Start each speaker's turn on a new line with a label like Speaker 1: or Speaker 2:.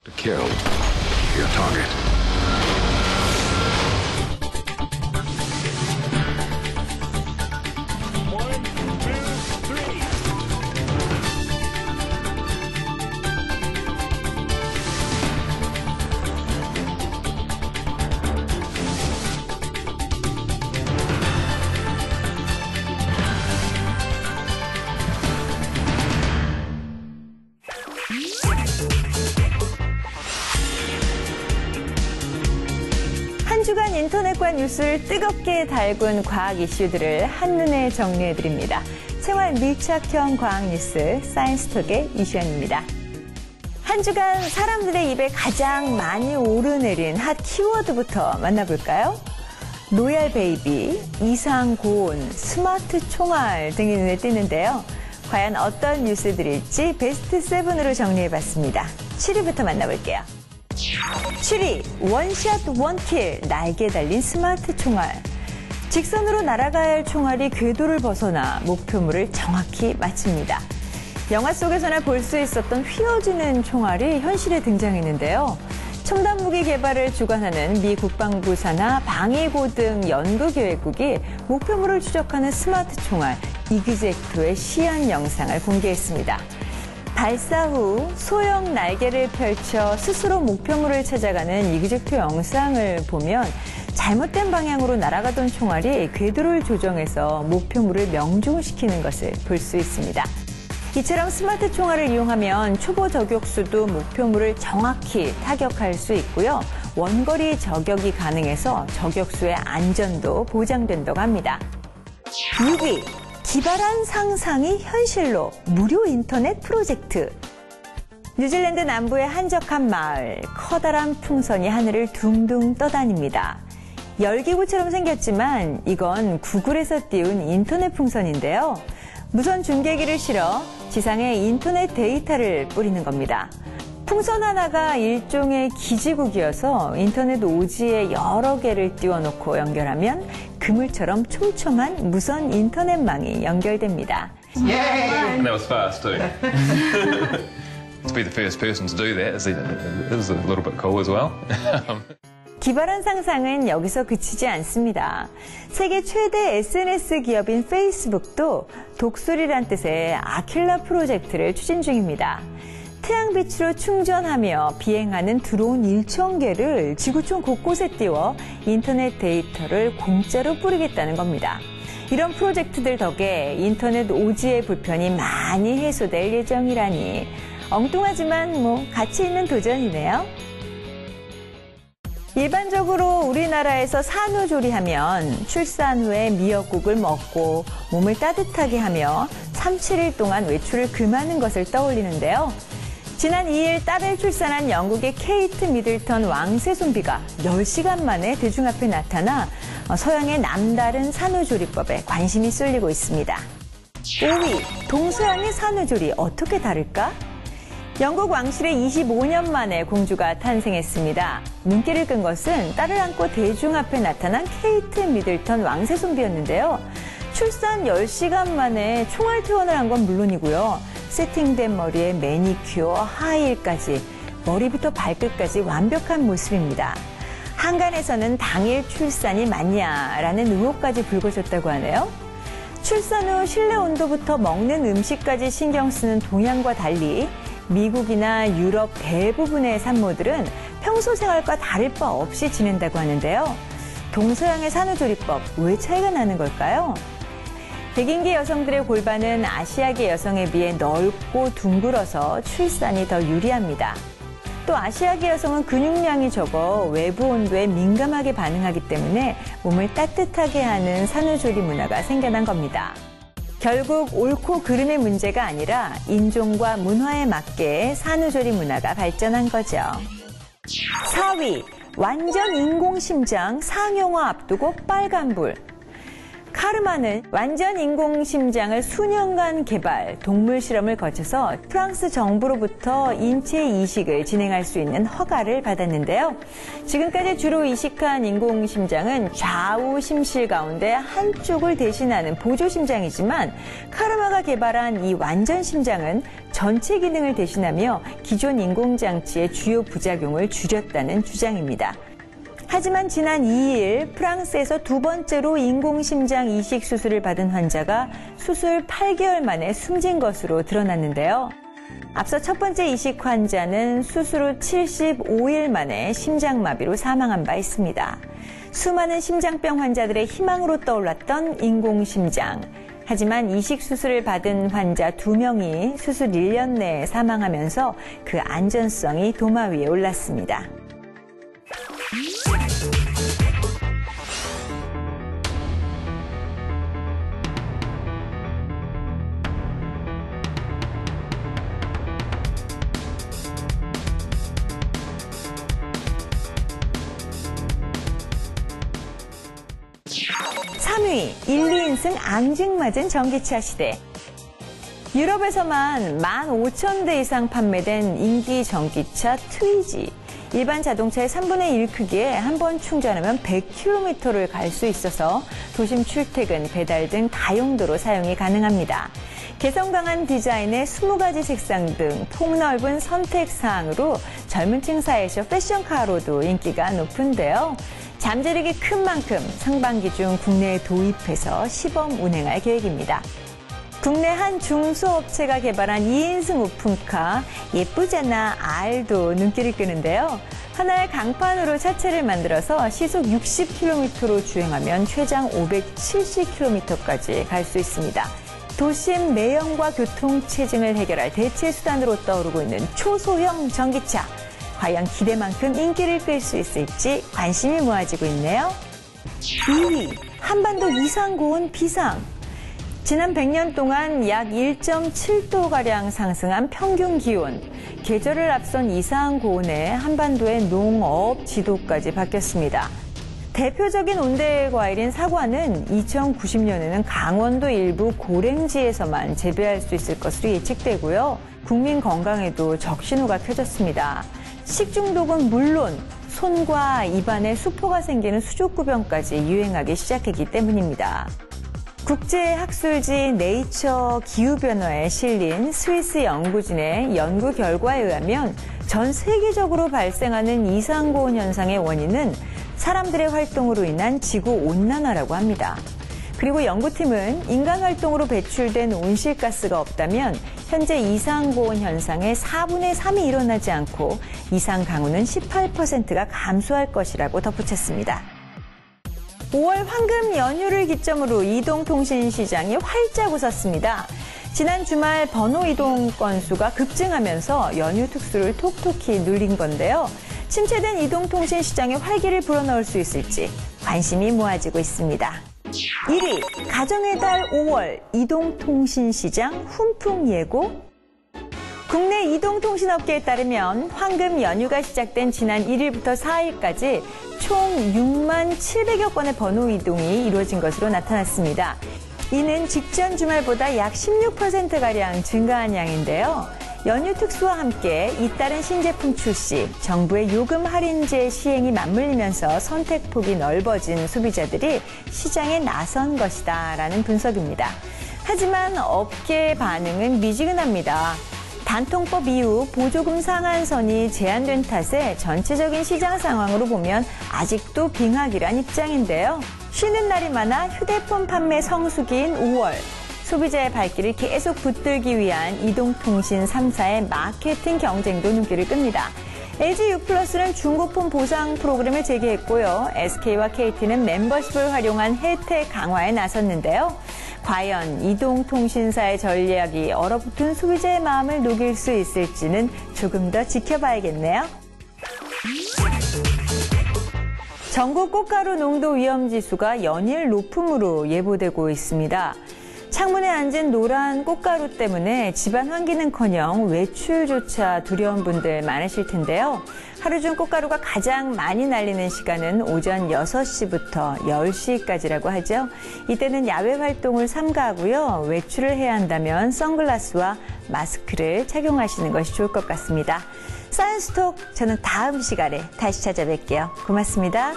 Speaker 1: To kill your target.
Speaker 2: 한 주간 인터넷과 뉴스를 뜨겁게 달군 과학 이슈들을 한눈에 정리해드립니다. 생활 밀착형 과학 뉴스 사이언스톡의 이시연입니다. 한 주간 사람들의 입에 가장 많이 오르내린 핫 키워드부터 만나볼까요? 로얄 베이비, 이상 고온, 스마트 총알 등이 눈에 띄는데요. 과연 어떤 뉴스들일지 베스트 7으로 정리해봤습니다. 7위부터 만나볼게요. 7위, 원샷 원킬, 날개 달린 스마트 총알. 직선으로 날아가야 할 총알이 궤도를 벗어나 목표물을 정확히 맞춥니다. 영화 속에서나 볼 수 있었던 휘어지는 총알이 현실에 등장했는데요. 첨단 무기 개발을 주관하는 미 국방부 산하 방위고등 연구기획국이 목표물을 추적하는 스마트 총알 이그젝토의 시연 영상을 공개했습니다. 발사 후 소형 날개를 펼쳐 스스로 목표물을 찾아가는 이그젝토 영상을 보면 잘못된 방향으로 날아가던 총알이 궤도를 조정해서 목표물을 명중시키는 것을 볼 수 있습니다. 이처럼 스마트 총알을 이용하면 초보 저격수도 목표물을 정확히 타격할 수 있고요. 원거리 저격이 가능해서 저격수의 안전도 보장된다고 합니다. 6위. 기발한 상상이 현실로 무료 인터넷 프로젝트. 뉴질랜드 남부의 한적한 마을, 커다란 풍선이 하늘을 둥둥 떠다닙니다. 열기구처럼 생겼지만 이건 구글에서 띄운 인터넷 풍선인데요. 무선 중계기를 실어 지상에 인터넷 데이터를 뿌리는 겁니다. 풍선 하나가 일종의 기지국이어서 인터넷 오지에 여러 개를 띄워놓고 연결하면 그물처럼 촘촘한 무선 인터넷망이 연결됩니다.
Speaker 3: And that was fast too. To be the first person to do that is a little bit cool as well.
Speaker 2: 기발한 상상은 여기서 그치지 않습니다. 세계 최대 SNS 기업인 페이스북도 독수리란 뜻의 아킬라 프로젝트를 추진 중입니다. 태양빛으로 충전하며 비행하는 드론 1,000개를 지구촌 곳곳에 띄워 인터넷 데이터를 공짜로 뿌리겠다는 겁니다. 이런 프로젝트들 덕에 인터넷 오지의 불편이 많이 해소될 예정이라니 엉뚱하지만 가치 있는 도전이네요. 일반적으로 우리나라에서 산후조리하면 출산 후에 미역국을 먹고 몸을 따뜻하게 하며 3, 7일 동안 외출을 금하는 것을 떠올리는데요. 지난 2일 딸을 출산한 영국의 케이트 미들턴 왕세 좀비가 10시간 만에 대중 앞에 나타나 서양의 남다른 산후조리법에 관심이 쏠리고 있습니다. 5위, 동서양의 산후조리 어떻게 다를까? 영국 왕실에 25년 만에 공주가 탄생했습니다. 눈길을 끈 것은 딸을 안고 대중 앞에 나타난 케이트 미들턴 왕세 좀비였는데요. 출산 10시간 만에 총알 퇴원을 한 건 물론이고요. 세팅된 머리에 매니큐어, 하이힐까지 머리부터 발끝까지 완벽한 모습입니다. 한간에서는 당일 출산이 맞냐라는 의혹까지 불거졌다고 하네요. 출산 후 실내 온도부터 먹는 음식까지 신경 쓰는 동양과 달리 미국이나 유럽 대부분의 산모들은 평소 생활과 다를 바 없이 지낸다고 하는데요. 동서양의 산후조리법, 왜 차이가 나는 걸까요? 백인계 여성들의 골반은 아시아계 여성에 비해 넓고 둥글어서 출산이 더 유리합니다. 또 아시아계 여성은 근육량이 적어 외부 온도에 민감하게 반응하기 때문에 몸을 따뜻하게 하는 산후조리 문화가 생겨난 겁니다. 결국 옳고 그름의 문제가 아니라 인종과 문화에 맞게 산후조리 문화가 발전한 거죠. 4위, 완전 인공심장 상용화 앞두고 빨간불. 카르마는 완전 인공심장을 수년간 개발, 동물 실험을 거쳐서 프랑스 정부로부터 인체 이식을 진행할 수 있는 허가를 받았는데요. 지금까지 주로 이식한 인공심장은 좌우 심실 가운데 한쪽을 대신하는 보조심장이지만 카르마가 개발한 이 완전 심장은 전체 기능을 대신하며 기존 인공장치의 주요 부작용을 줄였다는 주장입니다. 하지만 지난 2일 프랑스에서 두 번째로 인공심장 이식 수술을 받은 환자가 수술 8개월 만에 숨진 것으로 드러났는데요. 앞서 첫 번째 이식 환자는 수술 후 75일 만에 심장마비로 사망한 바 있습니다. 수많은 심장병 환자들의 희망으로 떠올랐던 인공심장. 하지만 이식 수술을 받은 환자 2명이 수술 1년 내에 사망하면서 그 안전성이 도마 위에 올랐습니다. (3위) 1, 2인승 앙증맞은 전기차 시대. 유럽에서만 15,000대 이상 판매된 인기 전기차 트위지. 일반 자동차의 3분의 1 크기에 한 번 충전하면 100km를 갈 수 있어서 도심 출퇴근, 배달 등 다용도로 사용이 가능합니다. 개성 강한 디자인에 20가지 색상 등 폭넓은 선택 사항으로 젊은 층 사이에서 패션카로도 인기가 높은데요. 잠재력이 큰 만큼 상반기 중 국내에 도입해서 시범 운행할 계획입니다. 국내 한 중소업체가 개발한 2인승 오픈카 예쁘잖아 R도 눈길을 끄는데요. 하나의 강판으로 차체를 만들어서 시속 60km로 주행하면 최장 570km까지 갈 수 있습니다. 도심 내연과 교통체증을 해결할 대체 수단으로 떠오르고 있는 초소형 전기차. 과연 기대만큼 인기를 끌 수 있을지 관심이 모아지고 있네요. 2위, 한반도 이상고온 비상. 지난 100년 동안 약 1.7도가량 상승한 평균 기온. 계절을 앞선 이상고온에 한반도의 농업 지도까지 바뀌었습니다. 대표적인 온대 과일인 사과는 2090년에는 강원도 일부 고랭지에서만 재배할 수 있을 것으로 예측되고요. 국민 건강에도 적신호가 켜졌습니다. 식중독은 물론 손과 입안에 수포가 생기는 수족구병까지 유행하기 시작했기 때문입니다. 국제학술지 네이처 기후변화에 실린 스위스 연구진의 연구 결과에 의하면 전 세계적으로 발생하는 이상고온 현상의 원인은 사람들의 활동으로 인한 지구온난화라고 합니다. 그리고 연구팀은 인간 활동으로 배출된 온실가스가 없다면 현재 이상고온 현상의 4분의 3이 일어나지 않고 이상 강우는 18%가 감소할 것이라고 덧붙였습니다. 5월 황금 연휴를 기점으로 이동통신 시장이 활짝 웃었습니다. 지난 주말 번호 이동 건수가 급증하면서 연휴 특수를 톡톡히 누린 건데요. 침체된 이동통신 시장에 활기를 불어넣을 수 있을지 관심이 모아지고 있습니다. 1위, 가정의 달 5월 이동통신 시장 훈풍 예고. 국내 이동통신업계에 따르면 황금 연휴가 시작된 지난 1일부터 4일까지 총 6만 700여 건의 번호 이동이 이루어진 것으로 나타났습니다. 이는 직전 주말보다 약 16%가량 증가한 양인데요. 연휴 특수와 함께 잇따른 신제품 출시, 정부의 요금 할인제 시행이 맞물리면서 선택폭이 넓어진 소비자들이 시장에 나선 것이다라는 분석입니다. 하지만 업계의 반응은 미지근합니다. 단통법 이후 보조금 상한선이 제한된 탓에 전체적인 시장 상황으로 보면 아직도 빙하기란 입장인데요. 쉬는 날이 많아 휴대폰 판매 성수기인 5월. 소비자의 발길을 계속 붙들기 위한 이동통신 3사의 마케팅 경쟁도 눈길을 끕니다. LG유플러스는 중고폰 보상 프로그램을 재개했고요. SK와 KT는 멤버십을 활용한 혜택 강화에 나섰는데요. 과연 이동통신사의 전략이 얼어붙은 소비자의 마음을 녹일 수 있을지는 조금 더 지켜봐야겠네요. 전국 꽃가루 농도 위험지수가 연일 높음으로 예보되고 있습니다. 창문에 앉은 노란 꽃가루 때문에 집안 환기는커녕 외출조차 두려운 분들 많으실 텐데요. 하루 중 꽃가루가 가장 많이 날리는 시간은 오전 6시부터 10시까지라고 하죠. 이때는 야외 활동을 삼가하고요. 외출을 해야 한다면 선글라스와 마스크를 착용하시는 것이 좋을 것 같습니다. 사이언스톡, 저는 다음 시간에 다시 찾아뵐게요. 고맙습니다.